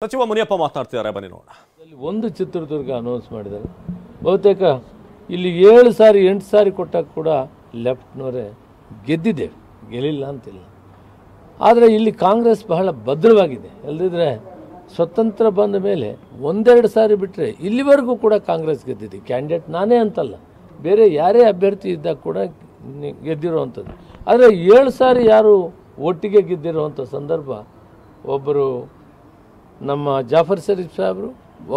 ಸಚಿವ ಮುನಿಯಪ್ಪ ಮಾತನಾಡ್ತಿದ್ದಾರೆ, ಬನ್ನಿ ನೋಡೋಣ. ಒಂದು ಚಿತ್ರದುರ್ಗ ಅನೌನ್ಸ್ ಮಾಡಿದ್ದಾರೆ. ಬಹುತೇಕ ಇಲ್ಲಿ 7 ಸಾರಿ 8 ಸಾರಿ ಕೊಟ್ಟಾಗ ಕೂಡ ಲೆಫ್ಟ್ನವರೇ ಗೆದ್ದಿದ್ದೇವೆ, ಗೆಲ್ಲಿಲ್ಲ ಅಂತಿಲ್ಲ. ಆದರೆ ಇಲ್ಲಿ ಕಾಂಗ್ರೆಸ್ ಬಹಳ ಭದ್ರವಾಗಿದೆ. ಅಲ್ಲದಿದ್ದರೆ ಸ್ವತಂತ್ರ ಬಂದ ಮೇಲೆ 1-2 ಸಾರಿ ಬಿಟ್ಟರೆ ಇಲ್ಲಿವರೆಗೂ ಕೂಡ ಕಾಂಗ್ರೆಸ್ ಗೆದ್ದಿದೆ. ಕ್ಯಾಂಡಿಡೇಟ್ ನಾನೇ ಅಂತಲ್ಲ, ಬೇರೆ ಯಾರೇ ಅಭ್ಯರ್ಥಿ ಇದ್ದಾಗ ಕೂಡ ಗೆದ್ದಿರುವಂಥದ್ದು. ಆದರೆ 7 ಸಾರಿ ಯಾರು ಒಟ್ಟಿಗೆ ಗೆದ್ದಿರುವಂಥ ಸಂದರ್ಭ, ಒಬ್ಬರು ನಮ್ಮ ಜಾಫರ್ ಶರೀಫ್ ಸಾಹೇಬರು,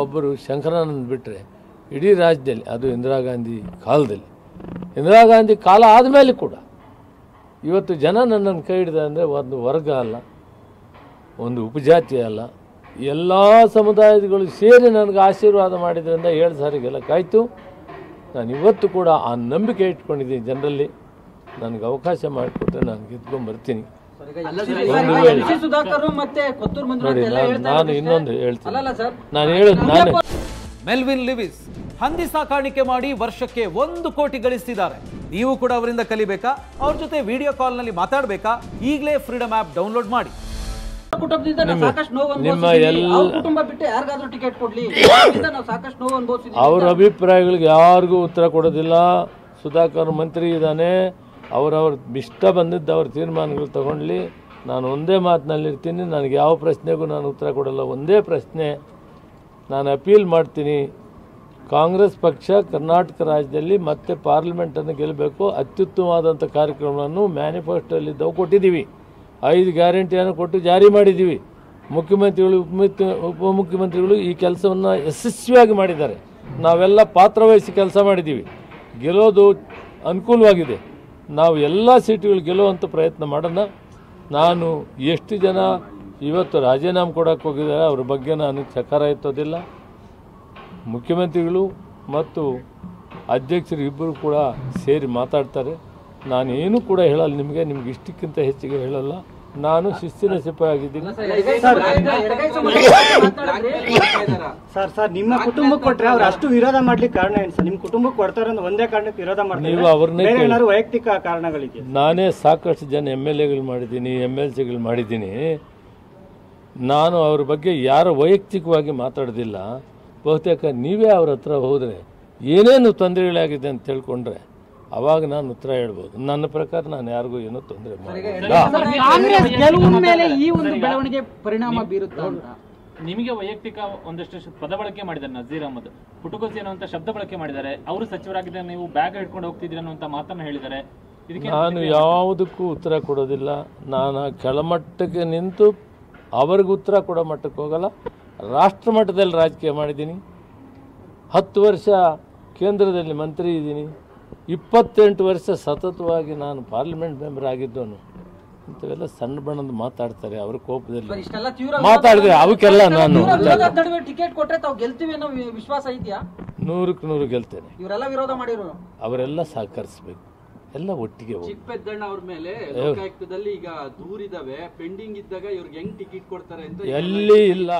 ಒಬ್ಬರು ಶಂಕರಾನಂದ್ ಬಿಟ್ಟರೆ ಇಡೀ ರಾಜ್ಯದಲ್ಲಿ, ಅದು ಇಂದಿರಾ ಗಾಂಧಿ ಕಾಲದಲ್ಲಿ, ಇಂದಿರಾ ಗಾಂಧಿ ಕಾಲ ಆದಮೇಲೆ ಕೂಡ ಇವತ್ತು ಜನ ನನ್ನನ್ನು ಕೈ ಹಿಡಿದ ಅಂದರೆ ಒಂದು ವರ್ಗ ಅಲ್ಲ, ಒಂದು ಉಪಜಾತಿ ಅಲ್ಲ, ಎಲ್ಲ ಸಮುದಾಯಗಳು ಸೇರಿ ನನಗೆ ಆಶೀರ್ವಾದ ಮಾಡಿದ್ರಿಂದ 7 ಸಾರಿ ಗೆಲ್ಲಕ್ಕಾಯಿತು. ನಾನು ಇವತ್ತು ಕೂಡ ಆ ನಂಬಿಕೆ ಇಟ್ಕೊಂಡಿದ್ದೀನಿ ಜನರಲ್ಲಿ. ನನಗೆ ಅವಕಾಶ ಮಾಡಿಕೊಟ್ರೆ ನಾನು ಗೆದ್ಕೊಂಡ್ಬರ್ತೀನಿ. ನೋಡಿ, ನಾನು ಇನ್ನೊಂದು ಹೇಳ್ತೀನಿ. ನಾನು ಹೇಳೋದು ನಾನು ಮೆಲ್ವಿನ್ ಲಿವಿಸ್ ಹಂದಿ ಸಾಕಾಣಿಕೆ ಮಾಡಿ ವರ್ಷಕ್ಕೆ 1 ಕೋಟಿ ಗಳಿಸ್ತಿದ್ದಾರೆ. ನೀವು ಕೂಡ ಅವರಿಂದ ಕಲಿಬೇಕಾ? ಅವ್ರ ಜೊತೆ ವಿಡಿಯೋ ಕಾಲ್ ನಲ್ಲಿ ಮಾತಾಡಬೇಕಾ? ಈಗಲೇ ಫ್ರೀಡಮ್ ಆಪ್ ಡೌನ್ಲೋಡ್ ಮಾಡಿ. ಅವ್ರ ಅಭಿಪ್ರಾಯಗಳಿಗೆ ಯಾರಿಗೂ ಉತ್ತರ ಕೊಡೋದಿಲ್ಲ. ಸುಧಾಕರ್ ಮಂತ್ರಿ ಇದ್ದಾನೆ, ಅವರವ್ರ ಇಷ್ಟ ಬಂದಿದ್ದು ಅವ್ರ ತೀರ್ಮಾನಗಳು ತಗೊಳ್ಳಿ. ನಾನು ಒಂದೇ ಮಾತಿನಲ್ಲಿರ್ತೀನಿ. ನನಗೆ ಯಾವ ಪ್ರಶ್ನೆಗೂ ನಾನು ಉತ್ತರ ಕೊಡಲ್ಲ. ಒಂದೇ ಪ್ರಶ್ನೆ ನಾನು ಅಪೀಲ್ ಮಾಡ್ತೀನಿ. ಕಾಂಗ್ರೆಸ್ ಪಕ್ಷ ಕರ್ನಾಟಕ ರಾಜ್ಯದಲ್ಲಿ ಮತ್ತೆ ಪಾರ್ಲಿಮೆಂಟನ್ನು ಗೆಲ್ಲಬೇಕು. ಅತ್ಯುತ್ತಮವಾದಂಥ ಕಾರ್ಯಕ್ರಮವನ್ನು ಮ್ಯಾನಿಫೆಸ್ಟೋಲ್ಲಿದ್ದವು ಕೊಟ್ಟಿದ್ದೀವಿ. 5 ಗ್ಯಾರಂಟಿಯನ್ನು ಕೊಟ್ಟು ಜಾರಿ ಮಾಡಿದ್ದೀವಿ. ಮುಖ್ಯಮಂತ್ರಿಗಳು ಉಪಮುಖ್ಯಮಂತ್ರಿಗಳು ಈ ಕೆಲಸವನ್ನು ಯಶಸ್ವಿಯಾಗಿ ಮಾಡಿದ್ದಾರೆ. ನಾವೆಲ್ಲ ಪಾತ್ರವಹಿಸಿ ಕೆಲಸ ಮಾಡಿದ್ದೀವಿ. ಗೆಲ್ಲೋದು ಅನುಕೂಲವಾಗಿದೆ. ನಾವು ಎಲ್ಲ ಸೀಟುಗಳು ಗೆಲ್ಲುವಂಥ ಪ್ರಯತ್ನ ಮಾಡೋಣ. ನಾನು ಎಷ್ಟು ಜನ ಇವತ್ತು ರಾಜೀನಾಮೆ ಕೊಡೋಕ್ಕೆ ಹೋಗಿದ್ದಾರೆ ಅವ್ರ ಬಗ್ಗೆ ನಾನು ಚಕಾರ ಎತ್ತೋದಿಲ್ಲ. ಮುಖ್ಯಮಂತ್ರಿಗಳು ಮತ್ತು ಅಧ್ಯಕ್ಷರು ಇಬ್ಬರು ಕೂಡ ಸೇರಿ ಮಾತಾಡ್ತಾರೆ. ನಾನೇನು ಕೂಡ ಹೇಳಲ್ಲ ನಿಮಗೆ ಇಷ್ಟಕ್ಕಿಂತ ಹೆಚ್ಚಿಗೆ ಹೇಳಲ್ಲ. ನಾನು ಶಿಸ್ತಿನ ಸಿಪಾಯಿ ಆಗಿದ್ದೀನಿ. ಸರ್ ನಿಮ್ಮ ಕುಟುಂಬಕ್ಕೆ ಕೊಟ್ಟರೆ ಅವ್ರು ಅಷ್ಟು ವಿರೋಧ ಮಾಡ್ಲಿಕ್ಕೆ ಕಾರಣ ಏನು ಸರ್? ನಿಮ್ಮ ಕುಟುಂಬಕ್ಕೆ ಕೊಡ್ತಾರೆ ಅಂತ ಒಂದೇ ಕಾರಣಕ್ಕೆ ವಿರೋಧ ಮಾಡ್ತಾರೆ. ನೀವು ಅವ್ರನ್ನೇ ವೈಯಕ್ತಿಕ ಕಾರಣಗಳಿಗೆ. ನಾನೇ ಸಾಕಷ್ಟು ಜನ MLAಗಳು ಮಾಡಿದ್ದೀನಿ, MLCಗಳು ಮಾಡಿದ್ದೀನಿ. ನಾನು ಅವ್ರ ಬಗ್ಗೆ ಯಾರು ವೈಯಕ್ತಿಕವಾಗಿ ಮಾತಾಡೋದಿಲ್ಲ. ಬಹುತೇಕ ನೀವೇ ಅವ್ರ ಹತ್ರ ಹೋದರೆ ಏನೇನು ತೊಂದರೆಗಳಾಗಿದೆ ಅಂತ ತಿಳ್ಕೊಂಡ್ರೆ ಅವಾಗ ನಾನು ಉತ್ತರ ಹೇಳ್ಬೋದು. ನನ್ನ ಪ್ರಕಾರ ನಾನು ಯಾರಿಗೂ ಏನೂ ತೊಂದರೆ ಮಾಡಿಲ್ಲ. ನಿಮಗೆ ವೈಯಕ್ತಿಕ ಒಂದಷ್ಟು ಪದ ಬಳಕೆ ಮಾಡಿದ್ದಾರೆ. ನಜೀರ್ ಅಹಮದ್ ಪುಟುಕೋಸಿ ಅನ್ನುವಂತ ಶಬ್ದ ಬಳಕೆ ಮಾಡಿದ್ದಾರೆ. ಅವರು ಸಚಿವರಾಗಿದ್ದರೆ ನೀವು ಬ್ಯಾಗ್ ಹಿಡ್ಕೊಂಡು ಹೋಗ್ತಿದ್ದೀರಿ ಅನ್ನುವಂತ ಮಾತನ್ನು ಹೇಳಿದ್ದಾರೆ. ನಾನು ಯಾವುದಕ್ಕೂ ಉತ್ತರ ಕೊಡೋದಿಲ್ಲ. ನಾನು ಕೆಳಮಟ್ಟಕ್ಕೆ ನಿಂತು ಅವ್ರಿಗೆ ಉತ್ತರ ಕೊಡೋ ಮಟ್ಟಕ್ಕೆ ಹೋಗಲ್ಲ. ರಾಷ್ಟ್ರ ಮಟ್ಟದಲ್ಲಿ ರಾಜಕೀಯ ಮಾಡಿದ್ದೀನಿ. 10 ವರ್ಷ ಕೇಂದ್ರದಲ್ಲಿ ಮಂತ್ರಿ ಇದ್ದೀನಿ. 28 ವರ್ಷ ಸತತವಾಗಿ ನಾನು ಪಾರ್ಲಿಮೆಂಟ್ ಮೆಂಬರ್ ಆಗಿದ್ದವನು. ಇಂಥವೆಲ್ಲ ಸಣ್ಣ ಬಣ್ಣದ ಮಾತಾಡ್ತಾರೆ. ಅವ್ರ ಕೋಪದಲ್ಲಿ ಮಾತಾಡಿದ್ರೆ ಅವಕ್ಕೆಲ್ಲ ನಾನು 100ಕ್ಕೆ 100 ಗೆಲ್ತೇನೆ. ಅವರೆಲ್ಲ ಸಹಕರಿಸಬೇಕು, ಎಲ್ಲ ಒಟ್ಟಿಗೆ ಹೋಗಿ. ಚಿಕ್ಕಪೆದ್ದಣ್ಣ ಅವ್ರ ಮೇಲೆ ಲೋಕಾಯುಕ್ತದಲ್ಲಿ ಈಗ ದೂರಿದಾವೆ, ಪೆಂಡಿಂಗ್ ಇದ್ದಾಗ ಇವ್ರಿಗೆ ಹೆಂಗ್ ಟಿಕೆಟ್ ಕೊಡ್ತಾರೆ ಅಂತ ಎಲ್ಲಿ ಇಲ್ಲ.